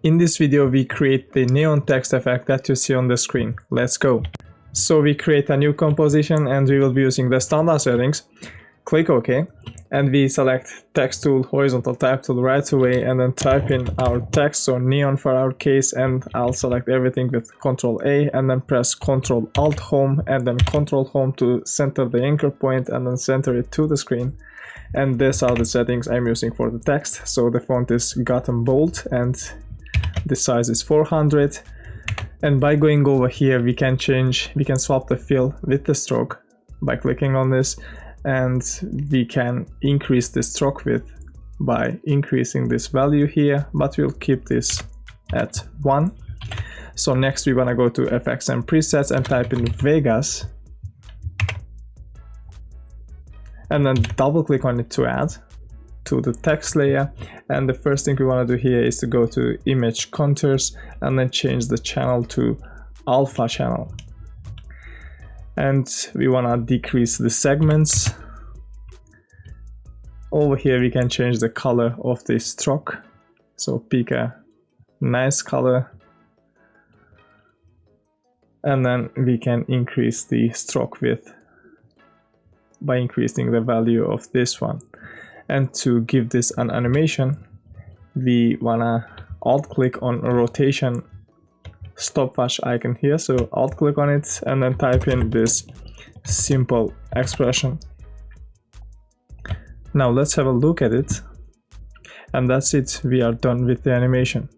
In this video, we create the neon text effect that you see on the screen. Let's go. So we create a new composition and we will be using the standard settings. Click OK and we select text tool, horizontal type tool right away and then type in our text, so neon for our case, and I'll select everything with Ctrl A and then press Ctrl Alt Home and then Ctrl Home to center the anchor point and then center it to the screen. And these are the settings I'm using for the text. So the font is Gotham Bold and the size is 400. And by going over here, we can swap the fill with the stroke by clicking on this, and we can increase the stroke width by increasing this value here, but we'll keep this at 1. So next we want to go to effects and presets and type in Vegas and then double click on it to add to the text layer. And the first thing we want to do here is to go to image contours and then change the channel to alpha channel. And we want to decrease the segments. Over here we can change the color of the stroke, so pick a nice color, and then we can increase the stroke width by increasing the value of this one. And to give this an animation, we wanna alt click on rotation stopwatch icon here, so alt click on it and then type in this simple expression. Now let's have a look at it, and that's it, we are done with the animation.